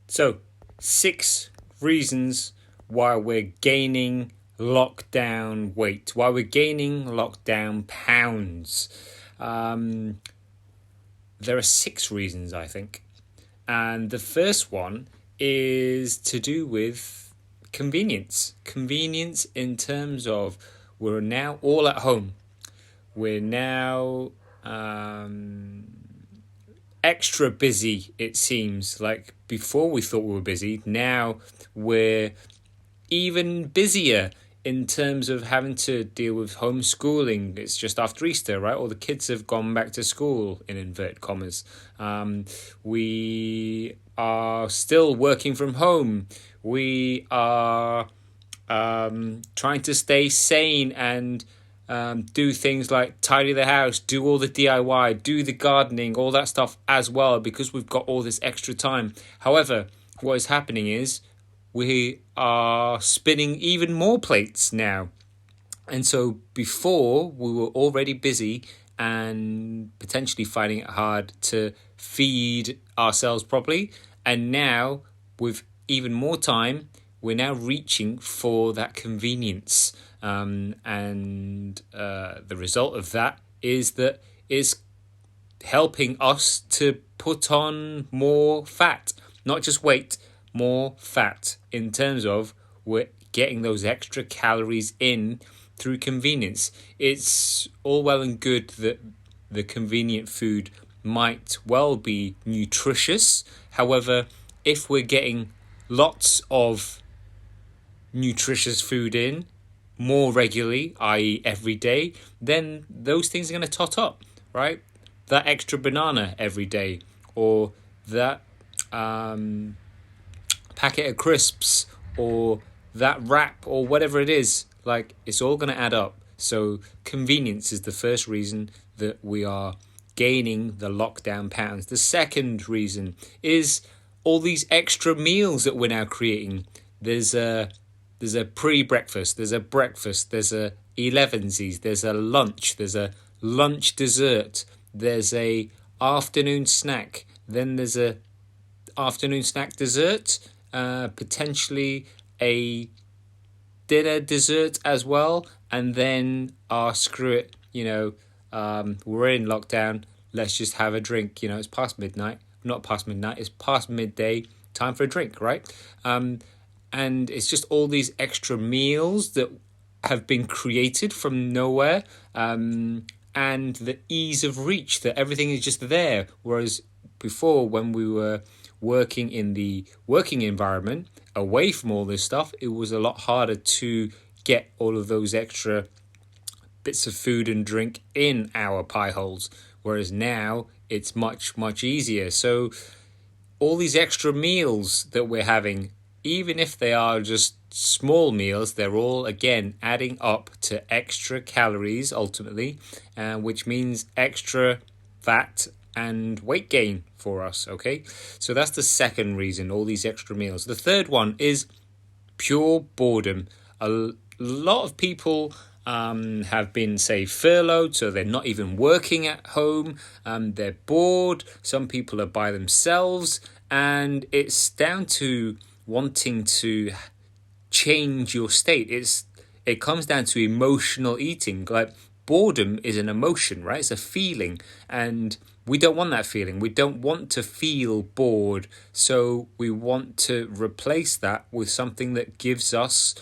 So, 6 reasons why we're gaining lockdown weight, why we're gaining lockdown pounds. There are 6 reasons, I think. And the first one is to do with convenience. Convenience in terms of we're now all at home. We're now extra busy, it seems. Like before we thought we were busy, now we're even busier in terms of having to deal with homeschooling. It's just after Easter, right? All the kids have gone back to school, in inverted commas. We are still working from home. We are trying to stay sane and do things like tidy the house, do all the DIY, do the gardening, all that stuff as well, because we've got all this extra time. However, what is happening is we are spinning even more plates now. And so before, we were already busy and potentially finding it hard to feed ourselves properly. And now, with even more time, we're now reaching for that convenience. And the result of that is helping us to put on more fat, not just weight, more fat, in terms of we're getting those extra calories in through convenience. It's all well and good that the convenient food might well be nutritious. However, if we're getting lots of nutritious food in more regularly, i.e. every day, then those things are going to tot up, right? That extra banana every day, or that packet of crisps, or that wrap, or whatever it is, like it's all going to add up. So convenience is the first reason that we are gaining the lockdown pounds. The second reason is all these extra meals that we're now creating. There's a pre-breakfast, there's a breakfast, there's a 11sies, there's a lunch, there's a lunch dessert, there's a afternoon snack, then there's a afternoon snack dessert, potentially a dinner dessert as well, and then screw it, we're in lockdown, let's just have a drink. It's past midnight, not past midnight, it's past midday, time for a drink, right? And it's just all these extra meals that have been created from nowhere, and the ease of reach, that everything is just there. Whereas before, when we were working in the working environment, away from all this stuff, it was a lot harder to get all of those extra bits of food and drink in our pie holes. Whereas now, it's much, much easier. So all these extra meals that we're having, even if they are just small meals, they're all, again, adding up to extra calories, ultimately, which means extra fat and weight gain for us, okay? So that's the second reason, all these extra meals. The third one is pure boredom. A lot of people have been, say, furloughed, so they're not even working at home. They're bored. Some people are by themselves, and it's down to wanting to change your state. It comes down to emotional eating. Like, boredom is an emotion, right? It's a feeling, and we don't want that feeling. We don't want to feel bored, so we want to replace that with something that gives us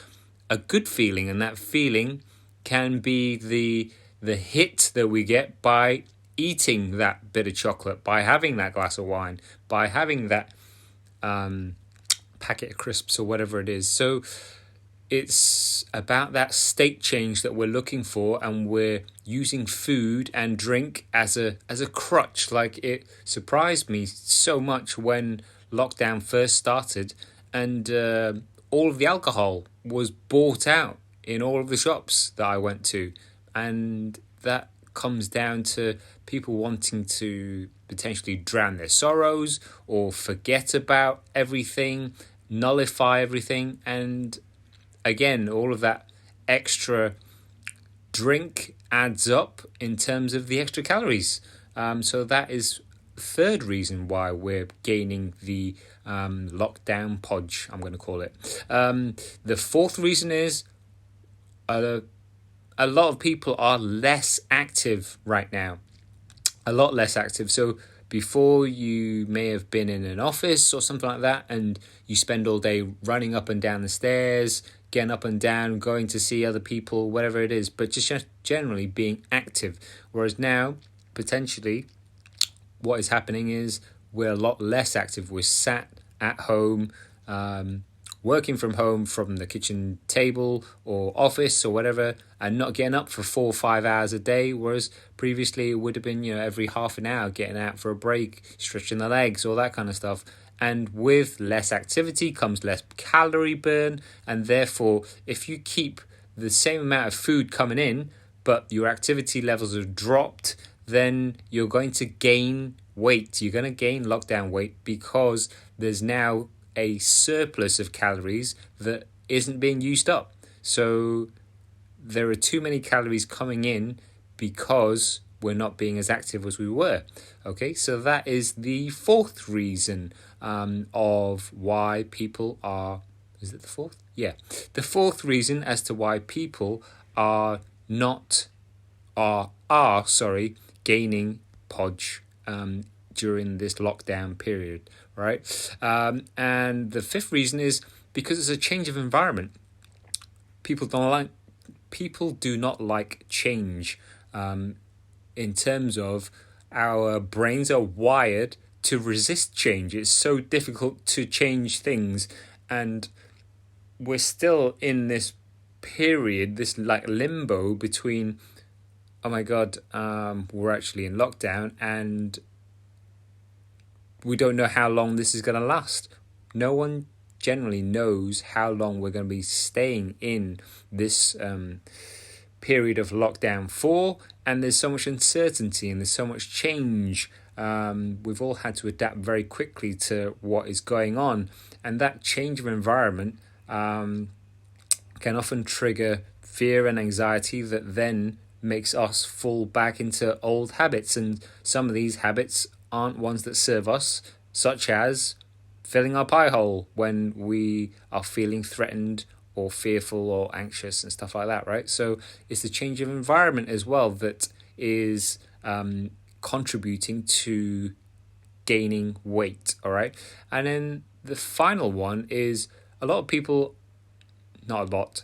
a good feeling, and that feeling can be the hit that we get by eating that bit of chocolate, by having that glass of wine, by having that packet of crisps or whatever it is. So it's about that state change that we're looking for, and we're using food and drink as a crutch. Like, it surprised me so much when lockdown first started, and all of the alcohol was bought out in all of the shops that I went to, and that comes down to people wanting to potentially drown their sorrows or forget about everything, nullify everything, and again, all of that extra drink adds up in terms of the extra calories. So that is third reason why we're gaining the 𝗧𝗵𝗁𝗃, I'm going to call it. The fourth reason is a lot of people are less active right now. A lot less active. So before, you may have been in an office or something like that, and you spend all day running up and down the stairs, getting up and down, going to see other people, whatever it is, but just generally being active. Whereas now, potentially, what is happening is we're a lot less active. We're sat at home, working from home from the kitchen table or office or whatever, and not getting up for 4 or 5 hours a day, whereas previously it would have been, every half an hour, getting out for a break, stretching the legs, all that kind of stuff. And with less activity comes less calorie burn, and therefore if you keep the same amount of food coming in but your activity levels have dropped, then you're going to gain weight. You're going to gain lockdown weight because there's now a surplus of calories that isn't being used up. So there are too many calories coming in because we're not being as active as we were. Okay, so that is the fourth reason of why people are... Is it the fourth? Yeah. The fourth reason as to why people are gaining 𝗺 during this lockdown period, right? And the fifth reason is because it's a change of environment. People do not like change. In terms of our brains are wired to resist change. It's so difficult to change things, and we're still in this period, this like limbo between, oh my god, we're actually in lockdown and we don't know how long this is going to last. No one generally knows how long we're going to be staying in this period of lockdown for, and there's so much uncertainty and there's so much change. We've all had to adapt very quickly to what is going on, and that change of environment can often trigger fear and anxiety that then makes us fall back into old habits, and some of these habits aren't ones that serve us, such as filling our pie hole when we are feeling threatened or fearful or anxious and stuff like that, right? So it's the change of environment as well that is contributing to gaining weight, all right? And then the final one is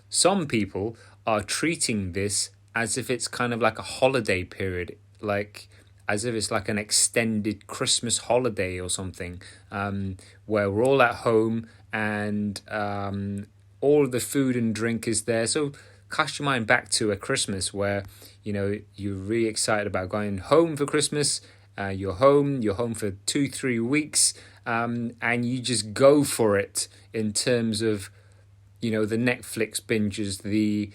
some people are treating this as if it's kind of like a holiday period, like as if it's like an extended Christmas holiday or something, where we're all at home and all of the food and drink is there. So cast your mind back to a Christmas where, you're really excited about going home for Christmas. You're home for 2-3 weeks, and you just go for it in terms of, the Netflix binges, the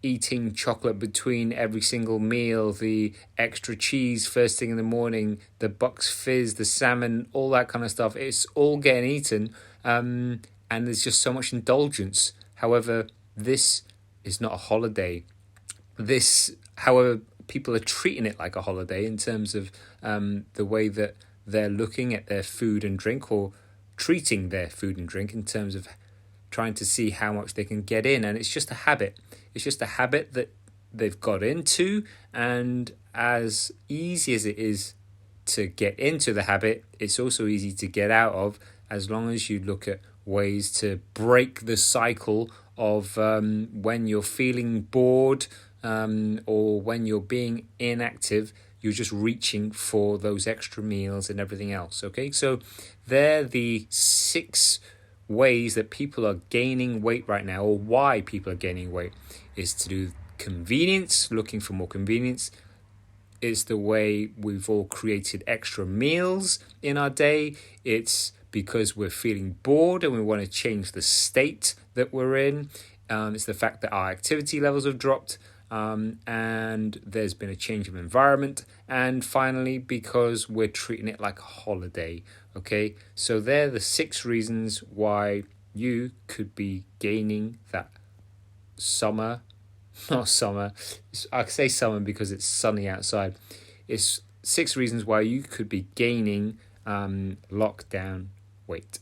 eating chocolate between every single meal, the extra cheese first thing in the morning, the 𝗵𝗁, the salmon, all that kind of stuff. It's all getting eaten, and there's just so much indulgence. However, this is not a holiday. However, people are treating it like a holiday in terms of the way that they're looking at their food and drink, or treating their food and drink in terms of trying to see how much they can get in. And it's just a habit. It's just a habit that they've got into, and as easy as it is to get into the habit, it's also easy to get out of, as long as you look at ways to break the cycle of when you're feeling bored or when you're being inactive, you're just reaching for those extra meals and everything else. Okay, so they're the 6 ways that people are gaining weight right now, or why people are gaining weight. Is to do convenience, looking for more convenience. It's the way we've all created extra meals in our day. It's because we're feeling bored and we want to change the state that we're in. It's the fact that our activity levels have dropped, and there's been a change of environment. And finally, because we're treating it like a holiday. Okay, so they're the 6 reasons why you could be gaining that I say summer because it's sunny outside. It's 6 reasons why you could be gaining lockdown weight.